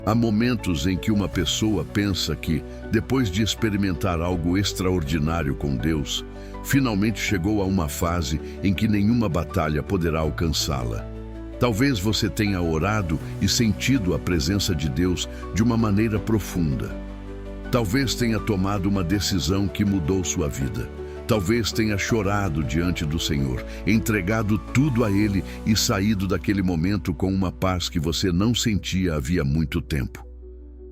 Há momentos em que uma pessoa pensa que, depois de experimentar algo extraordinário com Deus, finalmente chegou a uma fase em que nenhuma batalha poderá alcançá-la. Talvez você tenha orado e sentido a presença de Deus de uma maneira profunda. Talvez tenha tomado uma decisão que mudou sua vida. Talvez tenha chorado diante do Senhor, entregado tudo a Ele e saído daquele momento com uma paz que você não sentia havia muito tempo.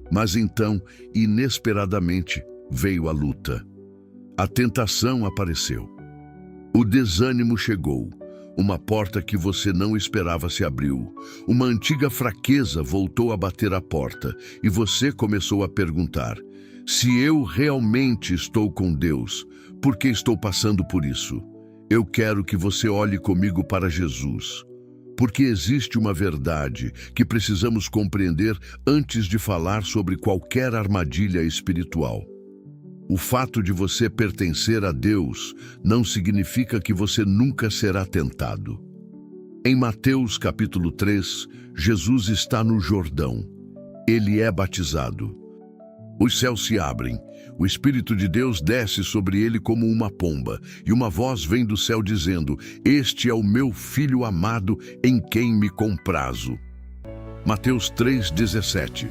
Mas então, inesperadamente, veio a luta. A tentação apareceu. O desânimo chegou. Uma porta que você não esperava se abriu. Uma antiga fraqueza voltou a bater a porta e você começou a perguntar: se eu realmente estou com Deus, por que estou passando por isso? Eu quero que você olhe comigo para Jesus, porque existe uma verdade que precisamos compreender antes de falar sobre qualquer armadilha espiritual. O fato de você pertencer a Deus não significa que você nunca será tentado. Em Mateus capítulo 3, Jesus está no Jordão. Ele é batizado. Os céus se abrem, o Espírito de Deus desce sobre ele como uma pomba, e uma voz vem do céu dizendo: este é o meu Filho amado, em quem me comprazo. Mateus 3,17.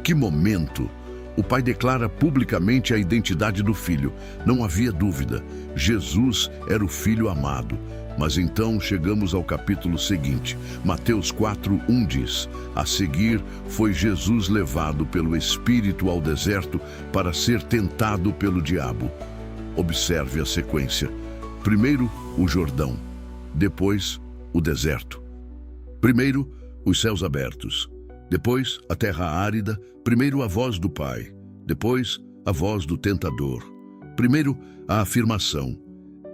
Que momento! O Pai declara publicamente a identidade do Filho. Não havia dúvida, Jesus era o Filho amado. Mas então chegamos ao capítulo seguinte. Mateus 4:1 diz: a seguir foi Jesus levado pelo Espírito ao deserto para ser tentado pelo diabo. Observe a sequência. Primeiro, o Jordão. Depois, o deserto. Primeiro, os céus abertos. Depois, a terra árida. Primeiro, a voz do Pai. Depois, a voz do tentador. Primeiro, a afirmação: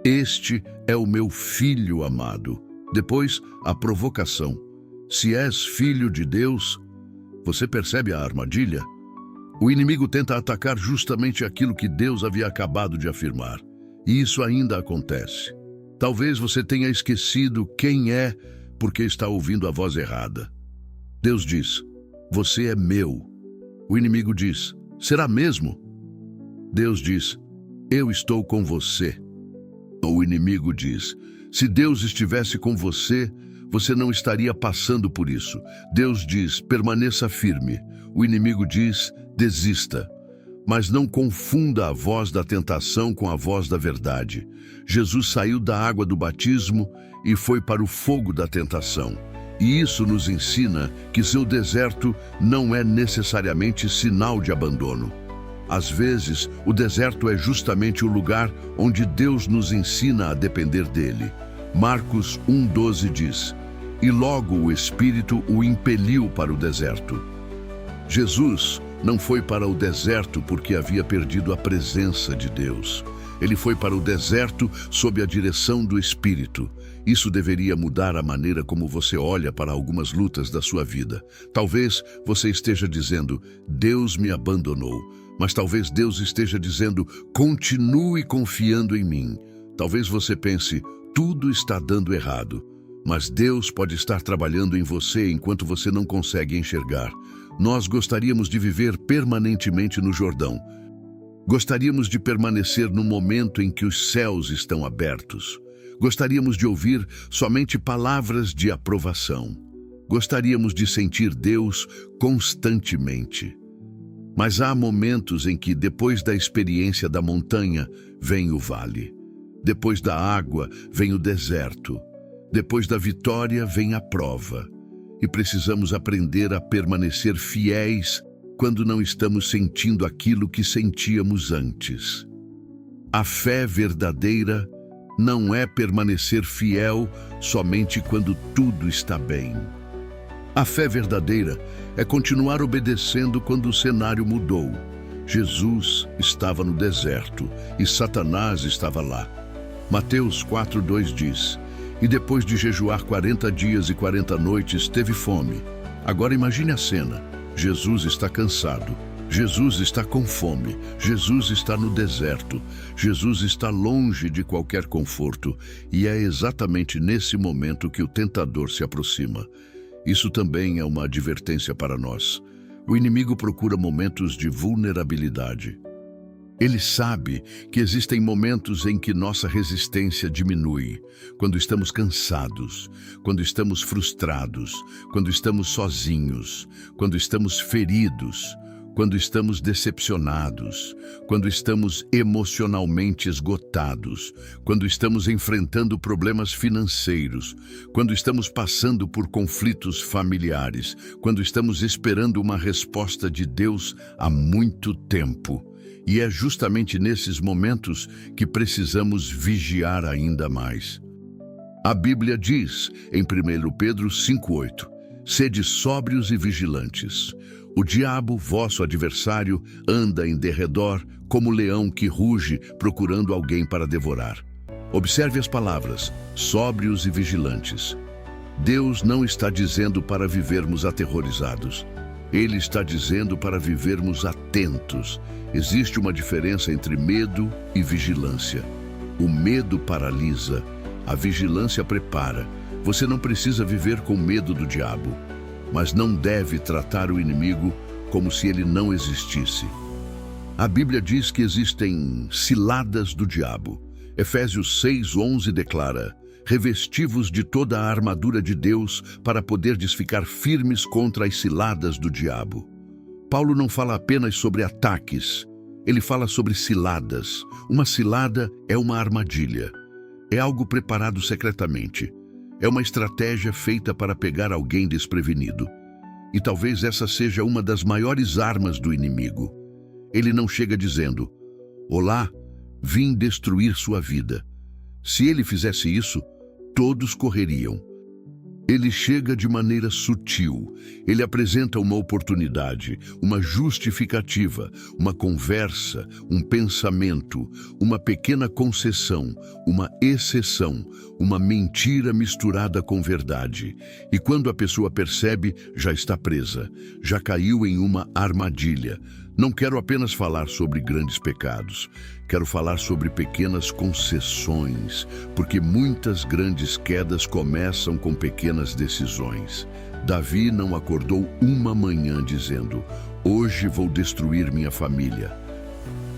este é o meu Filho amado. Depois, a provocação: se és filho de Deus. Você percebe a armadilha? O inimigo tenta atacar justamente aquilo que Deus havia acabado de afirmar. E isso ainda acontece. Talvez você tenha esquecido quem é porque está ouvindo a voz errada. Deus diz: você é meu. O inimigo diz: será mesmo? Deus diz: eu estou com você. O inimigo diz: se Deus estivesse com você, você não estaria passando por isso. Deus diz: permaneça firme. O inimigo diz: desista. Mas não confunda a voz da tentação com a voz da verdade. Jesus saiu da água do batismo e foi para o fogo da tentação. E isso nos ensina que seu deserto não é necessariamente sinal de abandono. Às vezes, o deserto é justamente o lugar onde Deus nos ensina a depender dele. Marcos 1,12 diz: e logo o Espírito o impeliu para o deserto. Jesus não foi para o deserto porque havia perdido a presença de Deus. Ele foi para o deserto sob a direção do Espírito. Isso deveria mudar a maneira como você olha para algumas lutas da sua vida. Talvez você esteja dizendo: Deus me abandonou. Mas talvez Deus esteja dizendo: continue confiando em mim. Talvez você pense: tudo está dando errado. Mas Deus pode estar trabalhando em você enquanto você não consegue enxergar. Nós gostaríamos de viver permanentemente no Jordão. Gostaríamos de permanecer no momento em que os céus estão abertos. Gostaríamos de ouvir somente palavras de aprovação. Gostaríamos de sentir Deus constantemente. Mas há momentos em que, depois da experiência da montanha, vem o vale. Depois da água, vem o deserto. Depois da vitória, vem a prova. E precisamos aprender a permanecer fiéis quando não estamos sentindo aquilo que sentíamos antes. A fé verdadeira não é permanecer fiel somente quando tudo está bem. A fé verdadeira é continuar obedecendo quando o cenário mudou. Jesus estava no deserto e Satanás estava lá. Mateus 4:2 diz: e depois de jejuar 40 dias e 40 noites, teve fome. Agora imagine a cena. Jesus está cansado. Jesus está com fome. Jesus está no deserto. Jesus está longe de qualquer conforto. E é exatamente nesse momento que o tentador se aproxima. Isso também é uma advertência para nós. O inimigo procura momentos de vulnerabilidade. Ele sabe que existem momentos em que nossa resistência diminui, quando estamos cansados, quando estamos frustrados, quando estamos sozinhos, quando estamos feridos, quando estamos decepcionados, quando estamos emocionalmente esgotados, quando estamos enfrentando problemas financeiros, quando estamos passando por conflitos familiares, quando estamos esperando uma resposta de Deus há muito tempo. E é justamente nesses momentos que precisamos vigiar ainda mais. A Bíblia diz, em 1 Pedro 5,8, sede sóbrios e vigilantes. O diabo, vosso adversário, anda em derredor como leão que ruge, procurando alguém para devorar. Observe as palavras, sóbrios e vigilantes. Deus não está dizendo para vivermos aterrorizados. Ele está dizendo para vivermos atentos. Existe uma diferença entre medo e vigilância. O medo paralisa, a vigilância prepara. Você não precisa viver com medo do diabo, mas não deve tratar o inimigo como se ele não existisse. A Bíblia diz que existem ciladas do diabo. Efésios 6:11 declara: revesti-vos de toda a armadura de Deus para poderdes ficar firmes contra as ciladas do diabo. Paulo não fala apenas sobre ataques, ele fala sobre ciladas. Uma cilada é uma armadilha. É algo preparado secretamente. É uma estratégia feita para pegar alguém desprevenido. E talvez essa seja uma das maiores armas do inimigo. Ele não chega dizendo: olá, vim destruir sua vida. Se ele fizesse isso, todos correriam. Ele chega de maneira sutil. Ele apresenta uma oportunidade, uma justificativa, uma conversa, um pensamento, uma pequena concessão, uma exceção, uma mentira misturada com verdade. E quando a pessoa percebe, já está presa, já caiu em uma armadilha. Não quero apenas falar sobre grandes pecados, quero falar sobre pequenas concessões, porque muitas grandes quedas começam com pequenas decisões. Davi não acordou uma manhã dizendo: hoje vou destruir minha família.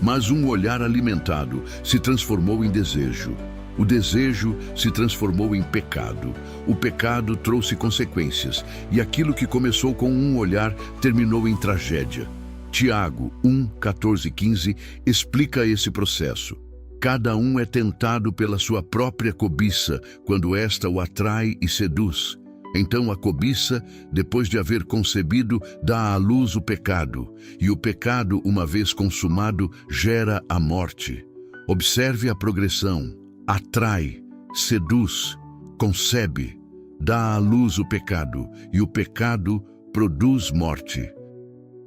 Mas um olhar alimentado se transformou em desejo. O desejo se transformou em pecado. O pecado trouxe consequências, e aquilo que começou com um olhar terminou em tragédia. Tiago 1:14-15 explica esse processo. Cada um é tentado pela sua própria cobiça, quando esta o atrai e seduz. Então a cobiça, depois de haver concebido, dá à luz o pecado, e o pecado, uma vez consumado, gera a morte. Observe a progressão: atrai, seduz, concebe, dá à luz o pecado, e o pecado produz morte.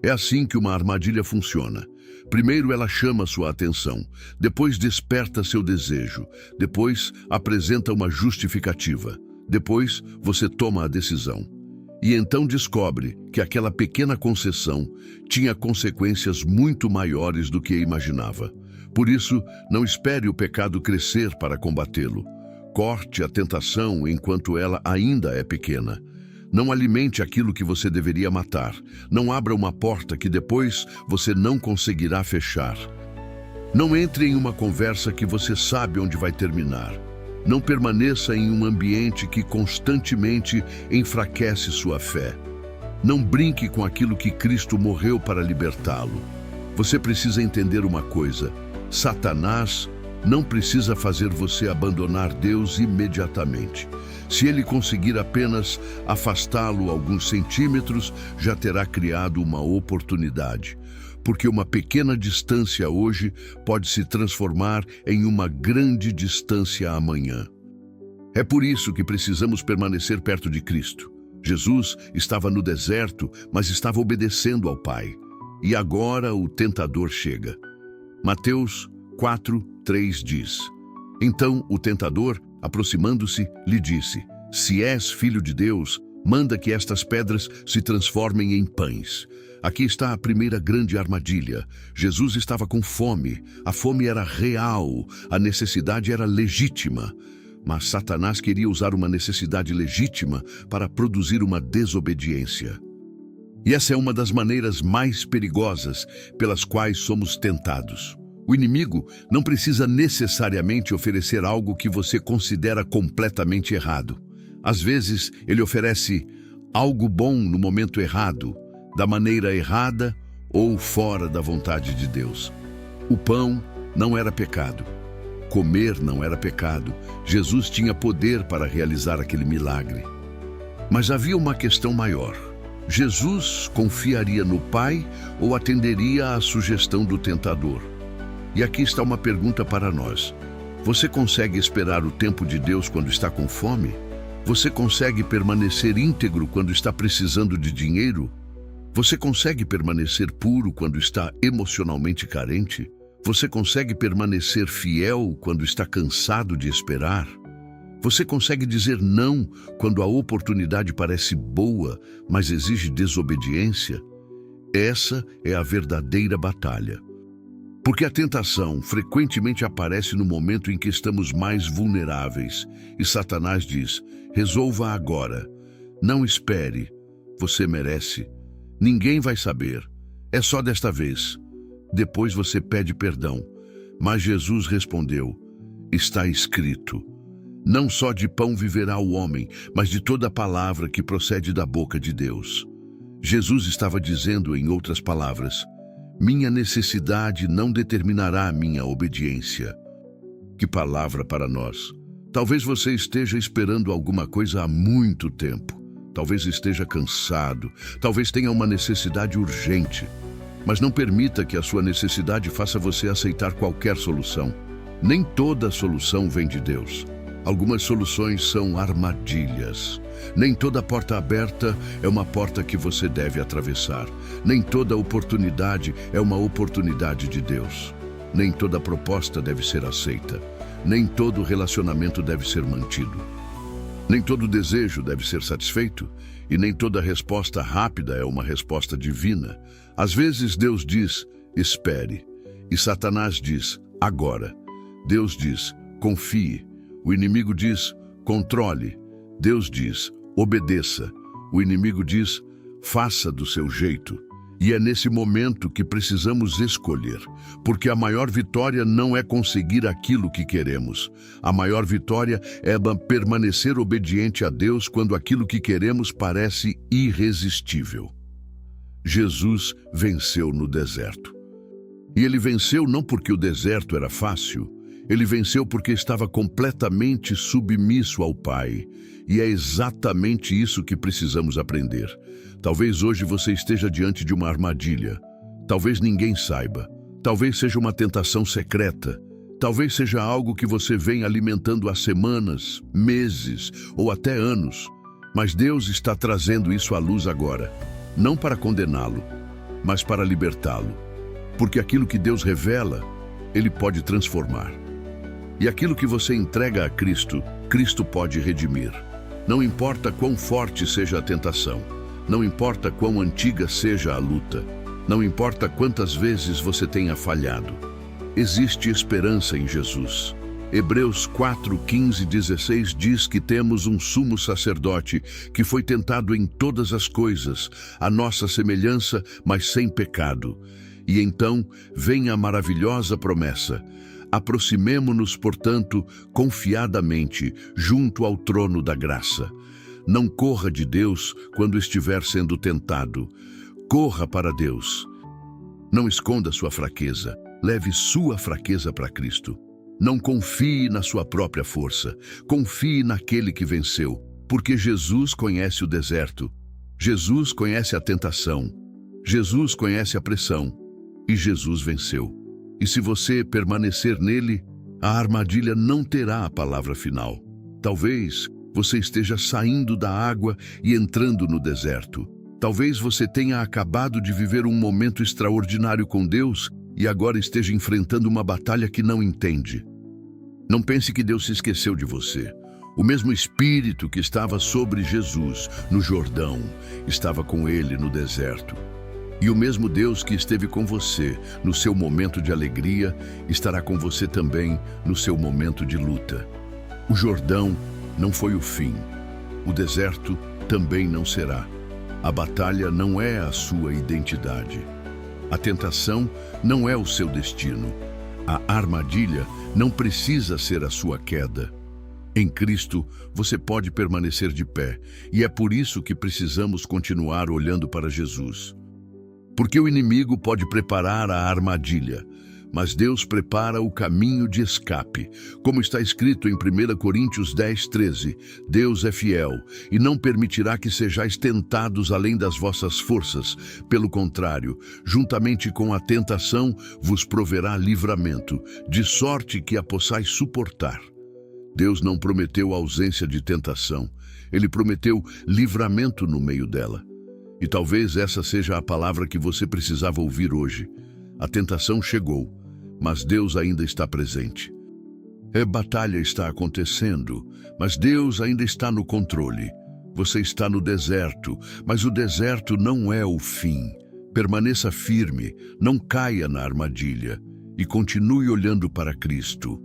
É assim que uma armadilha funciona. Primeiro ela chama sua atenção, depois desperta seu desejo, depois apresenta uma justificativa, depois você toma a decisão. E então descobre que aquela pequena concessão tinha consequências muito maiores do que imaginava. Por isso, não espere o pecado crescer para combatê-lo. Corte a tentação enquanto ela ainda é pequena. Não alimente aquilo que você deveria matar. Não abra uma porta que depois você não conseguirá fechar. Não entre em uma conversa que você sabe onde vai terminar. Não permaneça em um ambiente que constantemente enfraquece sua fé. Não brinque com aquilo que Cristo morreu para libertá-lo. Você precisa entender uma coisa: Satanás não precisa fazer você abandonar Deus imediatamente. Se ele conseguir apenas afastá-lo alguns centímetros, já terá criado uma oportunidade. Porque uma pequena distância hoje pode se transformar em uma grande distância amanhã. É por isso que precisamos permanecer perto de Cristo. Jesus estava no deserto, mas estava obedecendo ao Pai. E agora o tentador chega. Mateus 4:3 diz: então o tentador, aproximando-se, lhe disse: se és filho de Deus, manda que estas pedras se transformem em pães. Aqui está a primeira grande armadilha. Jesus estava com fome. A fome era real, a necessidade era legítima. Mas Satanás queria usar uma necessidade legítima para produzir uma desobediência. E essa é uma das maneiras mais perigosas pelas quais somos tentados. O inimigo não precisa necessariamente oferecer algo que você considera completamente errado. Às vezes, ele oferece algo bom no momento errado, da maneira errada ou fora da vontade de Deus. O pão não era pecado. Comer não era pecado. Jesus tinha poder para realizar aquele milagre. Mas havia uma questão maior. Jesus confiaria no Pai ou atenderia à sugestão do tentador? E aqui está uma pergunta para nós. Você consegue esperar o tempo de Deus quando está com fome? Você consegue permanecer íntegro quando está precisando de dinheiro? Você consegue permanecer puro quando está emocionalmente carente? Você consegue permanecer fiel quando está cansado de esperar? Você consegue dizer não quando a oportunidade parece boa, mas exige desobediência? Essa é a verdadeira batalha. Porque a tentação frequentemente aparece no momento em que estamos mais vulneráveis. E Satanás diz: resolva agora. Não espere. Você merece. Ninguém vai saber. É só desta vez. Depois você pede perdão. Mas Jesus respondeu: está escrito. Não só de pão viverá o homem, mas de toda palavra que procede da boca de Deus. Jesus estava dizendo, em outras palavras, minha necessidade não determinará a minha obediência. Que palavra para nós! Talvez você esteja esperando alguma coisa há muito tempo. Talvez esteja cansado. Talvez tenha uma necessidade urgente. Mas não permita que a sua necessidade faça você aceitar qualquer solução. Nem toda solução vem de Deus. Algumas soluções são armadilhas. Nem toda porta aberta é uma porta que você deve atravessar. Nem toda oportunidade é uma oportunidade de Deus. Nem toda proposta deve ser aceita. Nem todo relacionamento deve ser mantido. Nem todo desejo deve ser satisfeito. E nem toda resposta rápida é uma resposta divina. Às vezes Deus diz, espere. E Satanás diz, agora. Deus diz, confie. O inimigo diz, controle. Deus diz, obedeça. O inimigo diz, faça do seu jeito. E é nesse momento que precisamos escolher, porque a maior vitória não é conseguir aquilo que queremos. A maior vitória é permanecer obediente a Deus quando aquilo que queremos parece irresistível. Jesus venceu no deserto. E ele venceu não porque o deserto era fácil. Ele venceu porque estava completamente submisso ao Pai. E é exatamente isso que precisamos aprender. Talvez hoje você esteja diante de uma armadilha. Talvez ninguém saiba. Talvez seja uma tentação secreta. Talvez seja algo que você vem alimentando há semanas, meses ou até anos. Mas Deus está trazendo isso à luz agora. Não para condená-lo, mas para libertá-lo. Porque aquilo que Deus revela, Ele pode transformar. E aquilo que você entrega a Cristo, Cristo pode redimir. Não importa quão forte seja a tentação. Não importa quão antiga seja a luta. Não importa quantas vezes você tenha falhado. Existe esperança em Jesus. Hebreus 4, 15 e 16 diz que temos um sumo sacerdote que foi tentado em todas as coisas, a nossa semelhança, mas sem pecado. E então vem a maravilhosa promessa. Aproximemo-nos, portanto, confiadamente, junto ao trono da graça. Não corra de Deus quando estiver sendo tentado. Corra para Deus. Não esconda sua fraqueza. Leve sua fraqueza para Cristo. Não confie na sua própria força. Confie naquele que venceu. Porque Jesus conhece o deserto. Jesus conhece a tentação. Jesus conhece a pressão. E Jesus venceu. E se você permanecer nele, a armadilha não terá a palavra final. Talvez você esteja saindo da água e entrando no deserto. Talvez você tenha acabado de viver um momento extraordinário com Deus e agora esteja enfrentando uma batalha que não entende. Não pense que Deus se esqueceu de você. O mesmo Espírito que estava sobre Jesus no Jordão estava com ele no deserto. E o mesmo Deus que esteve com você no seu momento de alegria estará com você também no seu momento de luta. O Jordão não foi o fim. O deserto também não será. A batalha não é a sua identidade. A tentação não é o seu destino. A armadilha não precisa ser a sua queda. Em Cristo, você pode permanecer de pé, e é por isso que precisamos continuar olhando para Jesus. Porque o inimigo pode preparar a armadilha, mas Deus prepara o caminho de escape. Como está escrito em 1 Coríntios 10:13, Deus é fiel e não permitirá que sejais tentados além das vossas forças. Pelo contrário, juntamente com a tentação, vos proverá livramento, de sorte que a possais suportar. Deus não prometeu ausência de tentação, Ele prometeu livramento no meio dela. E talvez essa seja a palavra que você precisava ouvir hoje. A tentação chegou, mas Deus ainda está presente. A batalha está acontecendo, mas Deus ainda está no controle. Você está no deserto, mas o deserto não é o fim. Permaneça firme, não caia na armadilha e continue olhando para Cristo.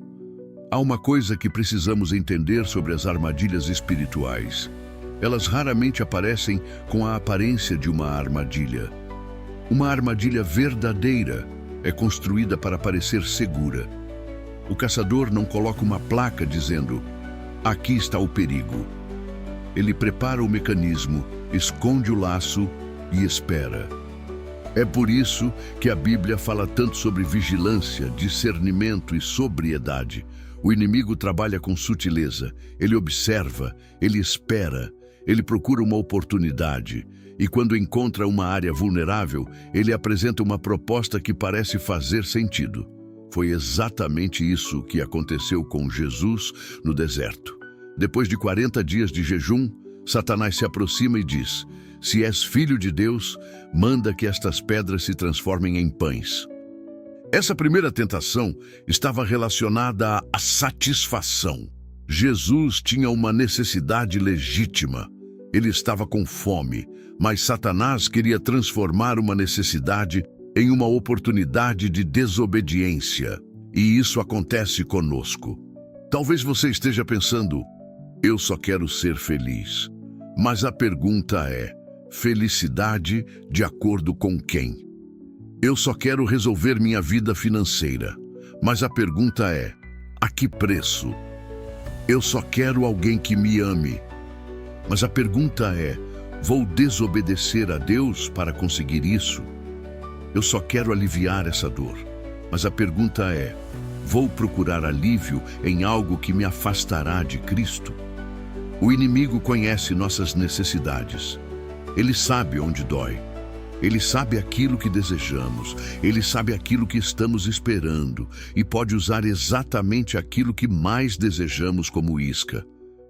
Há uma coisa que precisamos entender sobre as armadilhas espirituais. Elas raramente aparecem com a aparência de uma armadilha. Uma armadilha verdadeira é construída para parecer segura. O caçador não coloca uma placa dizendo: aqui está o perigo. Ele prepara o mecanismo, esconde o laço e espera. É por isso que a Bíblia fala tanto sobre vigilância, discernimento e sobriedade. O inimigo trabalha com sutileza, ele observa, ele espera, ele procura uma oportunidade. E quando encontra uma área vulnerável, ele apresenta uma proposta que parece fazer sentido. Foi exatamente isso que aconteceu com Jesus no deserto. Depois de 40 dias de jejum, Satanás se aproxima e diz: se és filho de Deus, manda que estas pedras se transformem em pães. Essa primeira tentação estava relacionada à satisfação. Jesus tinha uma necessidade legítima. Ele estava com fome, mas Satanás queria transformar uma necessidade em uma oportunidade de desobediência. E isso acontece conosco. Talvez você esteja pensando: eu só quero ser feliz. Mas a pergunta é: felicidade de acordo com quem? Eu só quero resolver minha vida financeira. Mas a pergunta é: a que preço? Eu só quero alguém que me ame. Mas a pergunta é: vou desobedecer a Deus para conseguir isso? Eu só quero aliviar essa dor. Mas a pergunta é: vou procurar alívio em algo que me afastará de Cristo? O inimigo conhece nossas necessidades. Ele sabe onde dói. Ele sabe aquilo que desejamos. Ele sabe aquilo que estamos esperando e pode usar exatamente aquilo que mais desejamos como isca.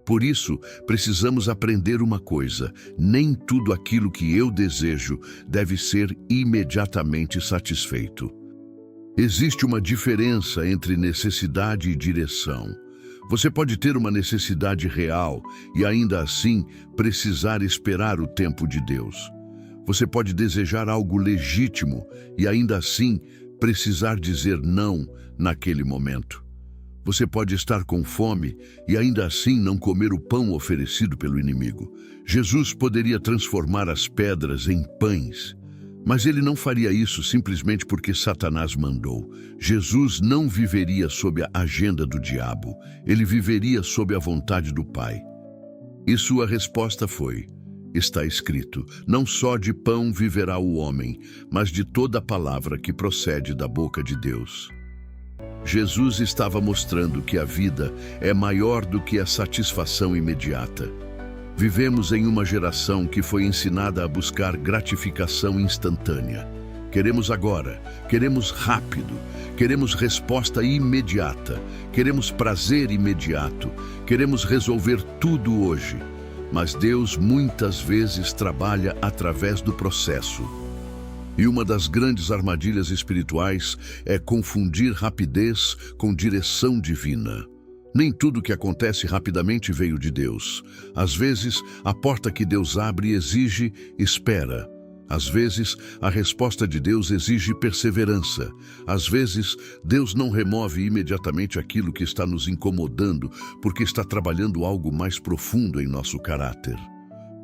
Por isso, precisamos aprender uma coisa: nem tudo aquilo que eu desejo deve ser imediatamente satisfeito. Existe uma diferença entre necessidade e direção. Você pode ter uma necessidade real e ainda assim precisar esperar o tempo de Deus. Você pode desejar algo legítimo e ainda assim precisar dizer não naquele momento. Você pode estar com fome e ainda assim não comer o pão oferecido pelo inimigo. Jesus poderia transformar as pedras em pães, mas ele não faria isso simplesmente porque Satanás mandou. Jesus não viveria sob a agenda do diabo, ele viveria sob a vontade do Pai. E sua resposta foi: está escrito, não só de pão viverá o homem, mas de toda a palavra que procede da boca de Deus. Jesus estava mostrando que a vida é maior do que a satisfação imediata. Vivemos em uma geração que foi ensinada a buscar gratificação instantânea. Queremos agora, queremos rápido, queremos resposta imediata, queremos prazer imediato, queremos resolver tudo hoje. Mas Deus muitas vezes trabalha através do processo. E uma das grandes armadilhas espirituais é confundir rapidez com direção divina. Nem tudo que acontece rapidamente veio de Deus. Às vezes, a porta que Deus abre exige espera. Às vezes, a resposta de Deus exige perseverança. Às vezes, Deus não remove imediatamente aquilo que está nos incomodando, porque está trabalhando algo mais profundo em nosso caráter.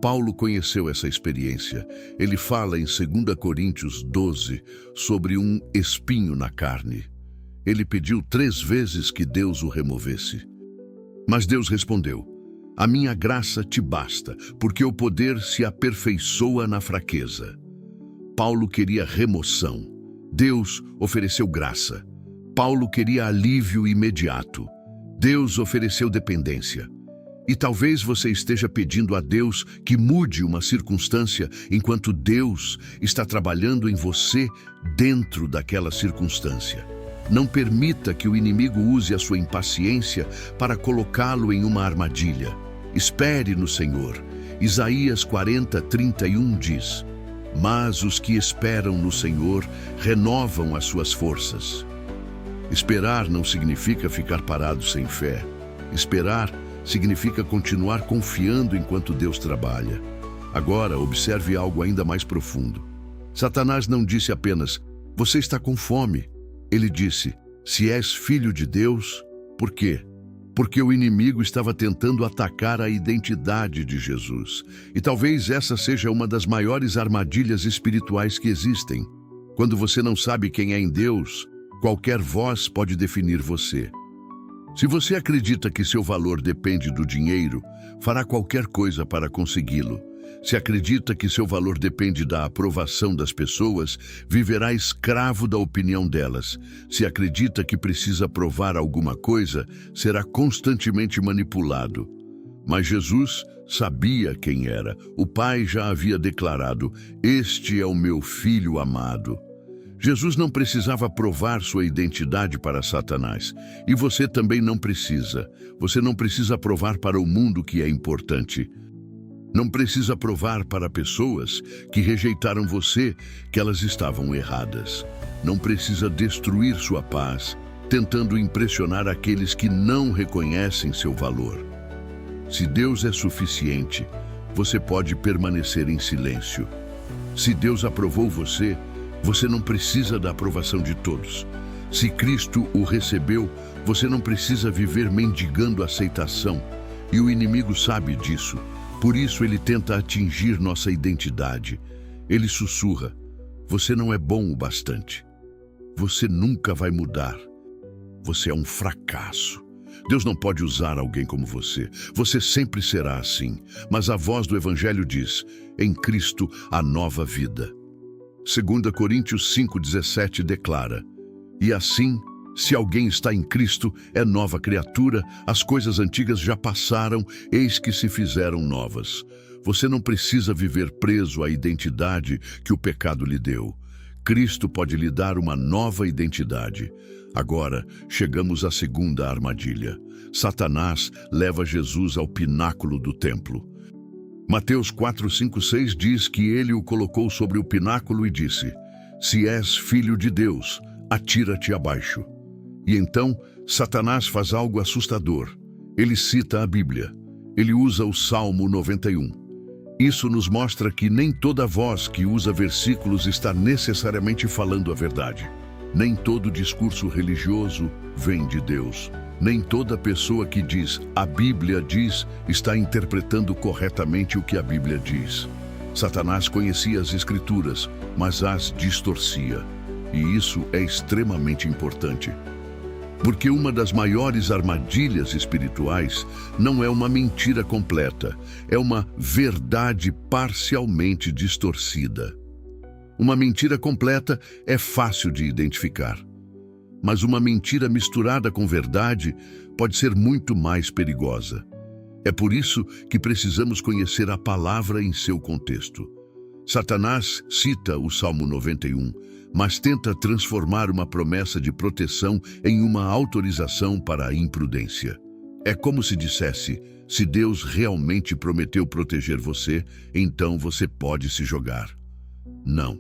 Paulo conheceu essa experiência. Ele fala em 2 Coríntios 12 sobre um espinho na carne. Ele pediu 3 vezes que Deus o removesse. Mas Deus respondeu: a minha graça te basta, porque o poder se aperfeiçoa na fraqueza. Paulo queria remoção. Deus ofereceu graça. Paulo queria alívio imediato. Deus ofereceu dependência. E talvez você esteja pedindo a Deus que mude uma circunstância enquanto Deus está trabalhando em você dentro daquela circunstância. Não permita que o inimigo use a sua impaciência para colocá-lo em uma armadilha. Espere no Senhor. Isaías 40:31 diz: mas os que esperam no Senhor renovam as suas forças. Esperar não significa ficar parado sem fé. Esperar significa continuar confiando enquanto Deus trabalha. Agora, observe algo ainda mais profundo. Satanás não disse apenas: você está com fome. Ele disse: se és filho de Deus. Por quê? Porque o inimigo estava tentando atacar a identidade de Jesus. E talvez essa seja uma das maiores armadilhas espirituais que existem. Quando você não sabe quem é em Deus, qualquer voz pode definir você. Se você acredita que seu valor depende do dinheiro, fará qualquer coisa para consegui-lo. Se acredita que seu valor depende da aprovação das pessoas, viverá escravo da opinião delas. Se acredita que precisa provar alguma coisa, será constantemente manipulado. Mas Jesus sabia quem era. O Pai já havia declarado: este é o meu filho amado. Jesus não precisava provar sua identidade para Satanás. E você também não precisa. Você não precisa provar para o mundo que é importante. Não precisa provar para pessoas que rejeitaram você que elas estavam erradas. Não precisa destruir sua paz, tentando impressionar aqueles que não reconhecem seu valor. Se Deus é suficiente, você pode permanecer em silêncio. Se Deus aprovou você, você não precisa da aprovação de todos. Se Cristo o recebeu, você não precisa viver mendigando aceitação. E o inimigo sabe disso. Por isso ele tenta atingir nossa identidade. Ele sussurra: você não é bom o bastante. Você nunca vai mudar. Você é um fracasso. Deus não pode usar alguém como você. Você sempre será assim. Mas a voz do Evangelho diz: em Cristo há nova vida. 2 Coríntios 5:17 declara: e assim, se alguém está em Cristo, é nova criatura, as coisas antigas já passaram, eis que se fizeram novas. Você não precisa viver preso à identidade que o pecado lhe deu. Cristo pode lhe dar uma nova identidade. Agora, chegamos à segunda armadilha. Satanás leva Jesus ao pináculo do templo. Mateus 4:5-6 diz que ele o colocou sobre o pináculo e disse: se és filho de Deus, atira-te abaixo. E então, Satanás faz algo assustador. Ele cita a Bíblia. Ele usa o Salmo 91. Isso nos mostra que nem toda voz que usa versículos está necessariamente falando a verdade. Nem todo discurso religioso vem de Deus. Nem toda pessoa que diz "a Bíblia diz" está interpretando corretamente o que a Bíblia diz. Satanás conhecia as Escrituras, mas as distorcia. E isso é extremamente importante. Porque uma das maiores armadilhas espirituais não é uma mentira completa, é uma verdade parcialmente distorcida. Uma mentira completa é fácil de identificar. Mas uma mentira misturada com verdade pode ser muito mais perigosa. É por isso que precisamos conhecer a palavra em seu contexto. Satanás cita o Salmo 91, mas tenta transformar uma promessa de proteção em uma autorização para a imprudência. É como se dissesse: se Deus realmente prometeu proteger você, então você pode se jogar. Não.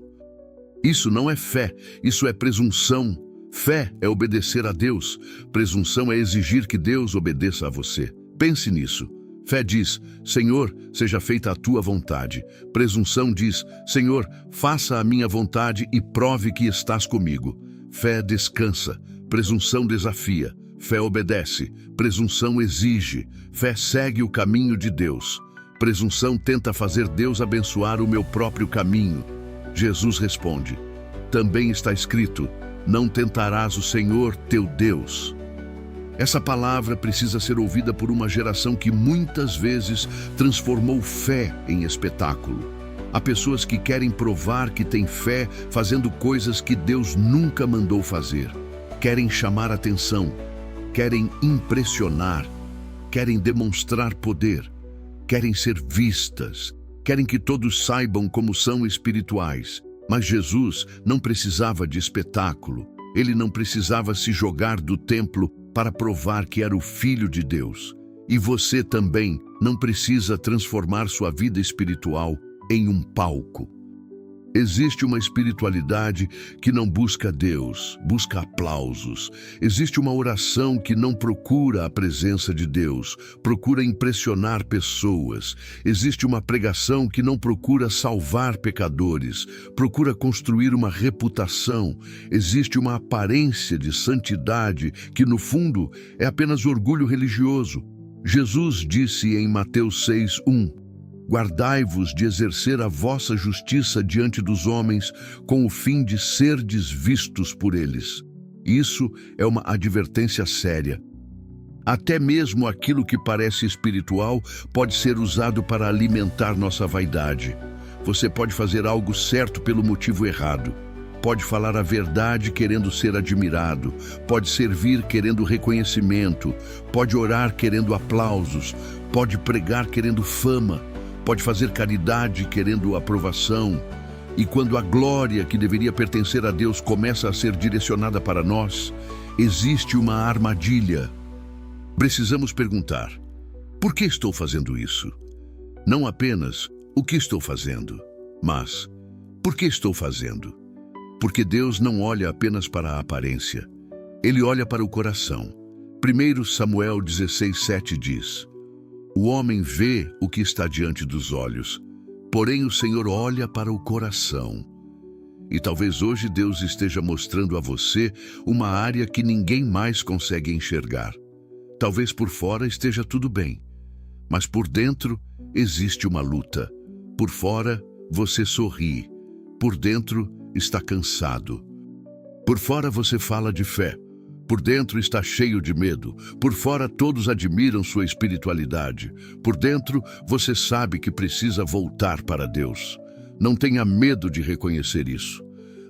Isso não é fé, isso é presunção. Fé é obedecer a Deus. Presunção é exigir que Deus obedeça a você. Pense nisso. Fé diz: Senhor, seja feita a tua vontade. Presunção diz: Senhor, faça a minha vontade e prove que estás comigo. Fé descansa. Presunção desafia. Fé obedece. Presunção exige. Fé segue o caminho de Deus. Presunção tenta fazer Deus abençoar o meu próprio caminho. Jesus responde: também está escrito: não tentarás o Senhor teu Deus. Essa palavra precisa ser ouvida por uma geração que muitas vezes transformou fé em espetáculo. Há pessoas que querem provar que têm fé fazendo coisas que Deus nunca mandou fazer. Querem chamar atenção, querem impressionar, querem demonstrar poder, querem ser vistas, querem que todos saibam como são espirituais. Mas Jesus não precisava de espetáculo. Ele não precisava se jogar do templo para provar que era o Filho de Deus. E você também não precisa transformar sua vida espiritual em um palco. Existe uma espiritualidade que não busca Deus, busca aplausos. Existe uma oração que não procura a presença de Deus, procura impressionar pessoas. Existe uma pregação que não procura salvar pecadores, procura construir uma reputação. Existe uma aparência de santidade que, no fundo, é apenas orgulho religioso. Jesus disse em Mateus 6:1: guardai-vos de exercer a vossa justiça diante dos homens, com o fim de serdes vistos por eles. Isso é uma advertência séria. Até mesmo aquilo que parece espiritual pode ser usado para alimentar nossa vaidade. Você pode fazer algo certo pelo motivo errado. Pode falar a verdade querendo ser admirado. Pode servir querendo reconhecimento. Pode orar querendo aplausos. Pode pregar querendo fama. Pode fazer caridade querendo aprovação. E quando a glória que deveria pertencer a Deus começa a ser direcionada para nós, existe uma armadilha. Precisamos perguntar: por que estou fazendo isso? Não apenas o que estou fazendo, mas por que estou fazendo? Porque Deus não olha apenas para a aparência. Ele olha para o coração. 1 Samuel 16:7 diz: o homem vê o que está diante dos olhos, porém o Senhor olha para o coração. E talvez hoje Deus esteja mostrando a você uma área que ninguém mais consegue enxergar. Talvez por fora esteja tudo bem, mas por dentro existe uma luta. Por fora você sorri, por dentro está cansado. Por fora você fala de fé, por dentro está cheio de medo. Por fora todos admiram sua espiritualidade. Por dentro você sabe que precisa voltar para Deus. Não tenha medo de reconhecer isso.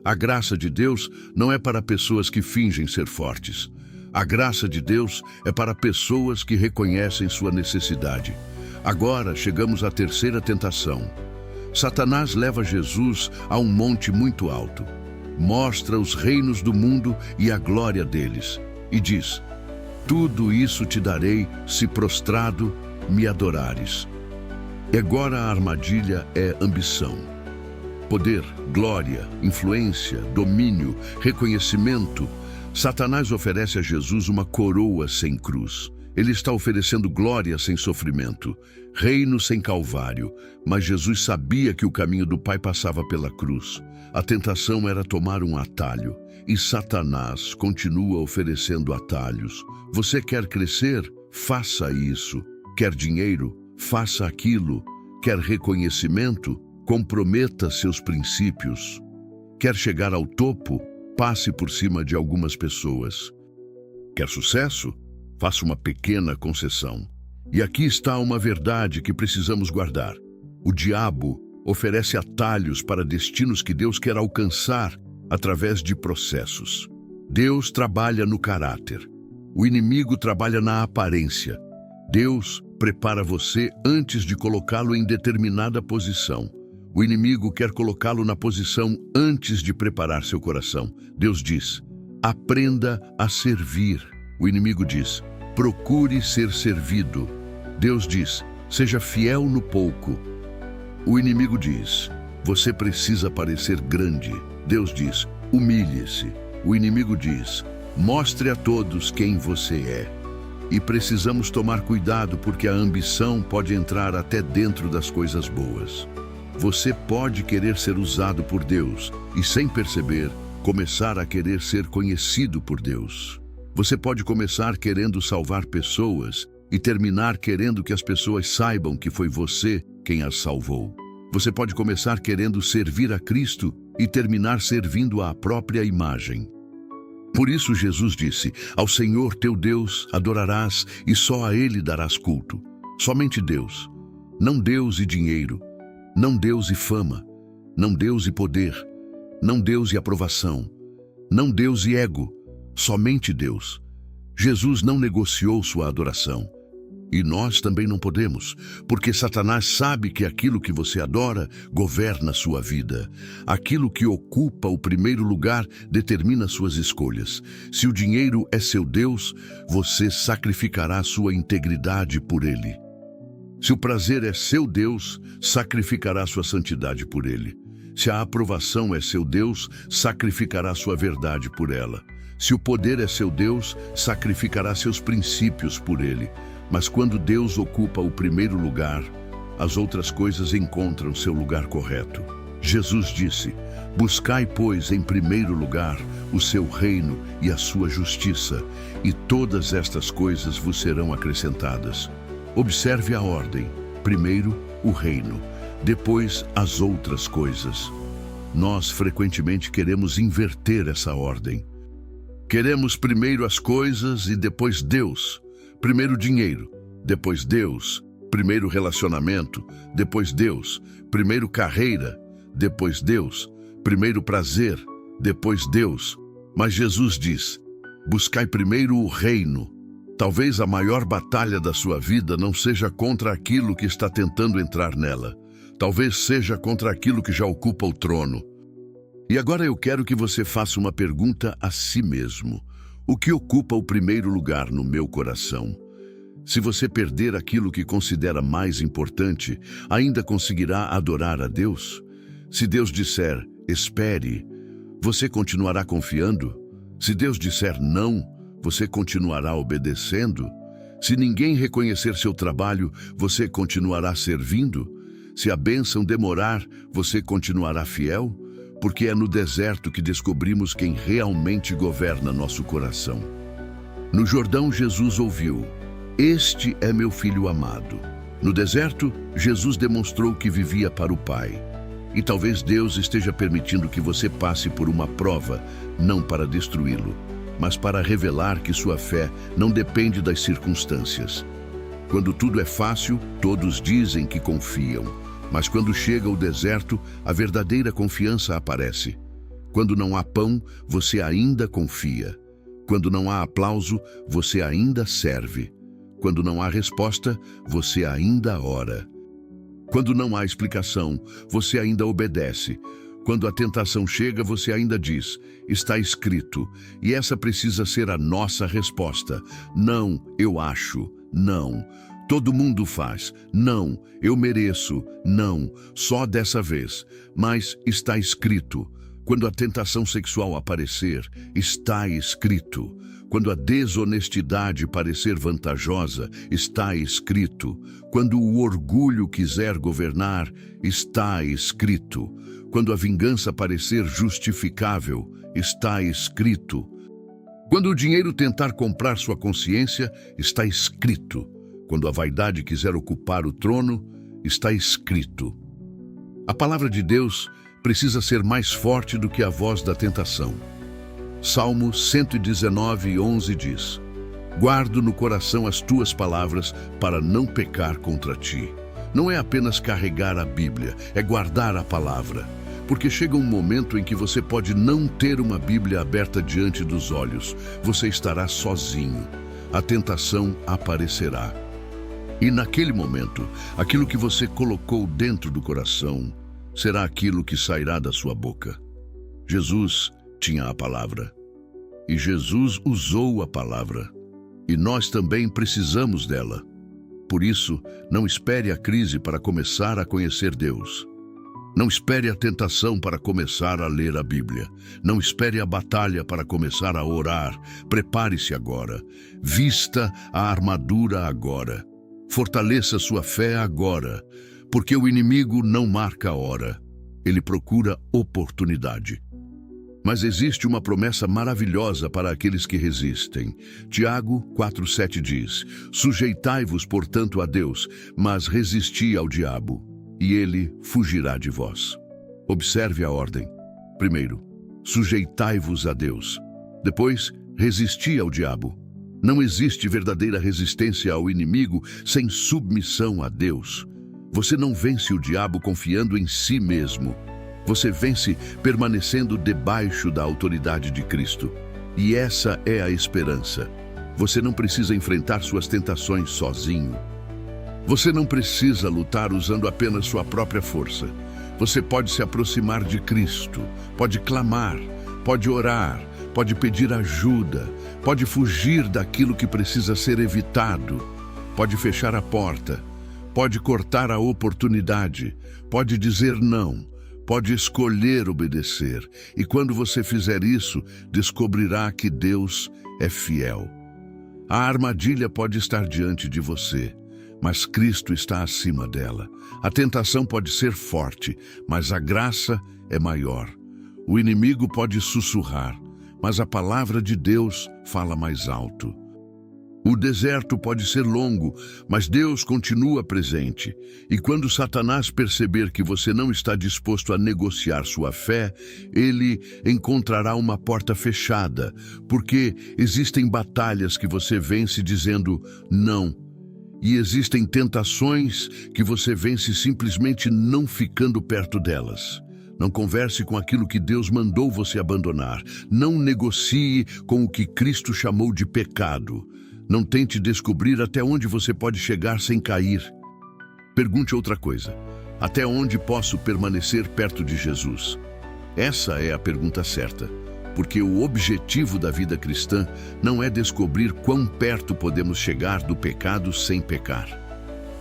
A graça de Deus não é para pessoas que fingem ser fortes. A graça de Deus é para pessoas que reconhecem sua necessidade. Agora chegamos à terceira tentação. Satanás leva Jesus a um monte muito alto. Mostra os reinos do mundo e a glória deles, e diz: tudo isso te darei se prostrado me adorares. E agora a armadilha é ambição. Poder, glória, influência, domínio, reconhecimento. Satanás oferece a Jesus uma coroa sem cruz. Ele está oferecendo glória sem sofrimento, reino sem calvário, mas Jesus sabia que o caminho do Pai passava pela cruz. A tentação era tomar um atalho, e Satanás continua oferecendo atalhos. Você quer crescer? Faça isso. Quer dinheiro? Faça aquilo. Quer reconhecimento? Comprometa seus princípios. Quer chegar ao topo? Passe por cima de algumas pessoas. Quer sucesso? Faça uma pequena concessão. E aqui está uma verdade que precisamos guardar. O diabo oferece atalhos para destinos que Deus quer alcançar através de processos. Deus trabalha no caráter. O inimigo trabalha na aparência. Deus prepara você antes de colocá-lo em determinada posição. O inimigo quer colocá-lo na posição antes de preparar seu coração. Deus diz: aprenda a servir. O inimigo diz: procure ser servido. Deus diz: seja fiel no pouco. O inimigo diz: você precisa parecer grande. Deus diz: humilhe-se. O inimigo diz: mostre a todos quem você é. E precisamos tomar cuidado porque a ambição pode entrar até dentro das coisas boas. Você pode querer ser usado por Deus e, sem perceber, começar a querer ser conhecido por Deus. Você pode começar querendo salvar pessoas e terminar querendo que as pessoas saibam que foi você quem as salvou. Você pode começar querendo servir a Cristo e terminar servindo à própria imagem. Por isso Jesus disse: ao Senhor teu Deus adorarás e só a Ele darás culto. Somente Deus. Não Deus e dinheiro. Não Deus e fama. Não Deus e poder. Não Deus e aprovação. Não Deus e ego. Somente Deus. Jesus não negociou sua adoração. E nós também não podemos, porque Satanás sabe que aquilo que você adora governa sua vida. Aquilo que ocupa o primeiro lugar determina suas escolhas. Se o dinheiro é seu Deus, você sacrificará sua integridade por ele. Se o prazer é seu Deus, sacrificará sua santidade por ele. Se a aprovação é seu Deus, sacrificará sua verdade por ela. Se o poder é seu Deus, sacrificará seus princípios por ele. Mas quando Deus ocupa o primeiro lugar, as outras coisas encontram seu lugar correto. Jesus disse: buscai, pois, em primeiro lugar o seu reino e a sua justiça, e todas estas coisas vos serão acrescentadas. Observe a ordem: primeiro o reino, depois as outras coisas. Nós frequentemente queremos inverter essa ordem. Queremos primeiro as coisas e depois Deus. Primeiro dinheiro, depois Deus. Primeiro relacionamento, depois Deus. Primeiro carreira, depois Deus. Primeiro prazer, depois Deus. Mas Jesus diz: buscai primeiro o reino. Talvez a maior batalha da sua vida não seja contra aquilo que está tentando entrar nela. Talvez seja contra aquilo que já ocupa o trono. E agora eu quero que você faça uma pergunta a si mesmo. O que ocupa o primeiro lugar no meu coração? Se você perder aquilo que considera mais importante, ainda conseguirá adorar a Deus? Se Deus disser, espere, você continuará confiando? Se Deus disser não, você continuará obedecendo? Se ninguém reconhecer seu trabalho, você continuará servindo? Se a bênção demorar, você continuará fiel? Porque é no deserto que descobrimos quem realmente governa nosso coração. No Jordão, Jesus ouviu: este é meu filho amado. No deserto, Jesus demonstrou que vivia para o Pai. E talvez Deus esteja permitindo que você passe por uma prova, não para destruí-lo, mas para revelar que sua fé não depende das circunstâncias. Quando tudo é fácil, todos dizem que confiam. Mas quando chega o deserto, a verdadeira confiança aparece. Quando não há pão, você ainda confia. Quando não há aplauso, você ainda serve. Quando não há resposta, você ainda ora. Quando não há explicação, você ainda obedece. Quando a tentação chega, você ainda diz: está escrito. E essa precisa ser a nossa resposta. Não, eu acho. Não. Todo mundo faz. Não, eu mereço. Não, só dessa vez. Mas está escrito. Quando a tentação sexual aparecer, está escrito. Quando a desonestidade parecer vantajosa, está escrito. Quando o orgulho quiser governar, está escrito. Quando a vingança parecer justificável, está escrito. Quando o dinheiro tentar comprar sua consciência, está escrito. Quando a vaidade quiser ocupar o trono, está escrito. A palavra de Deus precisa ser mais forte do que a voz da tentação. Salmo 119:11 diz: guardo no coração as tuas palavras para não pecar contra ti. Não é apenas carregar a Bíblia, é guardar a palavra. Porque chega um momento em que você pode não ter uma Bíblia aberta diante dos olhos. Você estará sozinho. A tentação aparecerá. E naquele momento, aquilo que você colocou dentro do coração será aquilo que sairá da sua boca. Jesus tinha a palavra. E Jesus usou a palavra. E nós também precisamos dela. Por isso, não espere a crise para começar a conhecer Deus. Não espere a tentação para começar a ler a Bíblia. Não espere a batalha para começar a orar. Prepare-se agora. Vista a armadura agora. Fortaleça sua fé agora, porque o inimigo não marca a hora. Ele procura oportunidade. Mas existe uma promessa maravilhosa para aqueles que resistem. Tiago 4,7 diz: Sujeitai-vos, portanto, a Deus, mas resisti ao diabo, e ele fugirá de vós. Observe a ordem. Primeiro, sujeitai-vos a Deus. Depois, resisti ao diabo. Não existe verdadeira resistência ao inimigo sem submissão a Deus. Você não vence o diabo confiando em si mesmo. Você vence permanecendo debaixo da autoridade de Cristo. E essa é a esperança. Você não precisa enfrentar suas tentações sozinho. Você não precisa lutar usando apenas sua própria força. Você pode se aproximar de Cristo, pode clamar, pode orar, pode pedir ajuda, pode fugir daquilo que precisa ser evitado, pode fechar a porta, pode cortar a oportunidade, pode dizer não, pode escolher obedecer. E quando você fizer isso, descobrirá que Deus é fiel. A armadilha pode estar diante de você, mas Cristo está acima dela. A tentação pode ser forte, mas a graça é maior. O inimigo pode sussurrar, mas a palavra de Deus fala mais alto. O deserto pode ser longo, mas Deus continua presente. E quando Satanás perceber que você não está disposto a negociar sua fé, ele encontrará uma porta fechada, porque existem batalhas que você vence dizendo não. E existem tentações que você vence simplesmente não ficando perto delas. Não converse com aquilo que Deus mandou você abandonar. Não negocie com o que Cristo chamou de pecado. Não tente descobrir até onde você pode chegar sem cair. Pergunte outra coisa. Até onde posso permanecer perto de Jesus? Essa é a pergunta certa. Porque o objetivo da vida cristã não é descobrir quão perto podemos chegar do pecado sem pecar.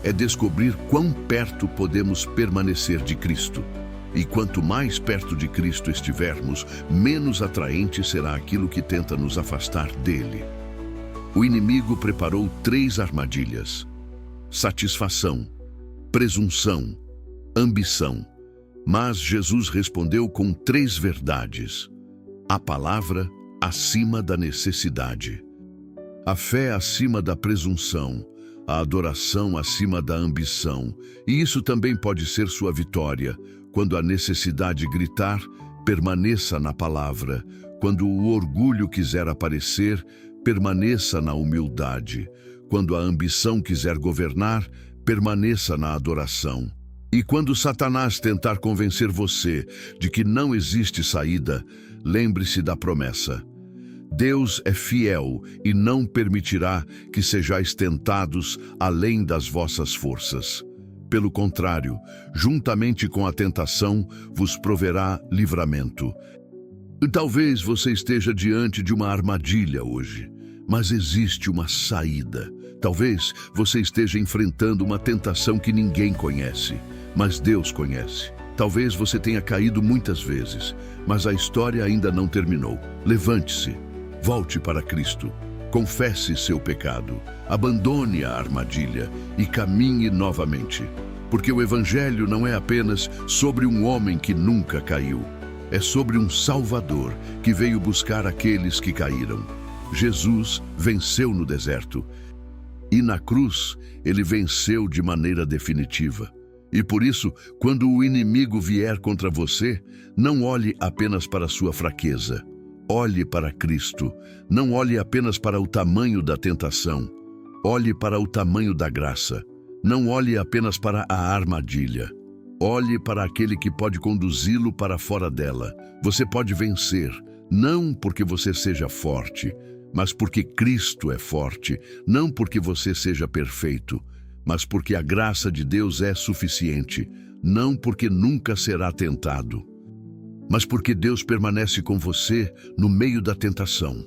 É descobrir quão perto podemos permanecer de Cristo. E quanto mais perto de Cristo estivermos, menos atraente será aquilo que tenta nos afastar dele. O inimigo preparou 3 armadilhas: satisfação, presunção, ambição. Mas Jesus respondeu com 3 verdades. A palavra acima da necessidade, a fé acima da presunção, a adoração acima da ambição. E isso também pode ser sua vitória. Quando a necessidade gritar, permaneça na palavra. Quando o orgulho quiser aparecer, permaneça na humildade. Quando a ambição quiser governar, permaneça na adoração. E quando Satanás tentar convencer você de que não existe saída, lembre-se da promessa. Deus é fiel e não permitirá que sejais tentados além das vossas forças. Pelo contrário, juntamente com a tentação, vos proverá livramento. E talvez você esteja diante de uma armadilha hoje, mas existe uma saída. Talvez você esteja enfrentando uma tentação que ninguém conhece, mas Deus conhece. Talvez você tenha caído muitas vezes, mas a história ainda não terminou. Levante-se, volte para Cristo, confesse seu pecado, abandone a armadilha e caminhe novamente. Porque o Evangelho não é apenas sobre um homem que nunca caiu. É sobre um Salvador que veio buscar aqueles que caíram. Jesus venceu no deserto. E na cruz, ele venceu de maneira definitiva. E por isso, quando o inimigo vier contra você, não olhe apenas para sua fraqueza. Olhe para Cristo. Não olhe apenas para o tamanho da tentação. Olhe para o tamanho da graça. Não olhe apenas para a armadilha. Olhe para aquele que pode conduzi-lo para fora dela. Você pode vencer, não porque você seja forte, mas porque Cristo é forte. Não porque você seja perfeito, mas porque a graça de Deus é suficiente. Não porque nunca será tentado, mas porque Deus permanece com você no meio da tentação.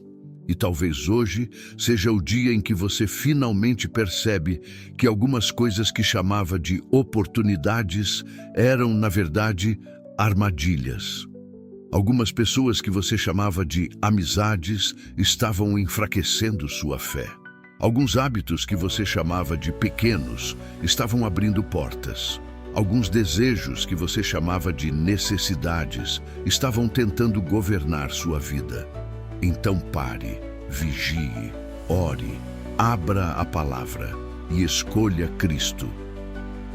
E talvez hoje seja o dia em que você finalmente percebe que algumas coisas que chamava de oportunidades eram, na verdade, armadilhas. Algumas pessoas que você chamava de amizades estavam enfraquecendo sua fé. Alguns hábitos que você chamava de pequenos estavam abrindo portas. Alguns desejos que você chamava de necessidades estavam tentando governar sua vida. Então pare, vigie, ore, abra a palavra e escolha Cristo.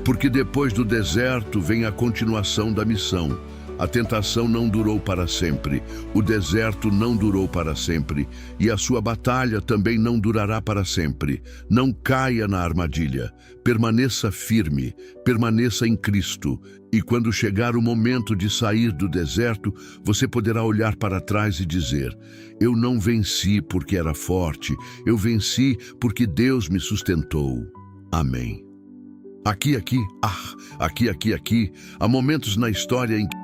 Porque depois do deserto vem a continuação da missão. A tentação não durou para sempre, o deserto não durou para sempre, e a sua batalha também não durará para sempre. Não caia na armadilha, permaneça firme, permaneça em Cristo, e quando chegar o momento de sair do deserto, você poderá olhar para trás e dizer: eu não venci porque era forte, eu venci porque Deus me sustentou. Amém. Aqui, há momentos na história em que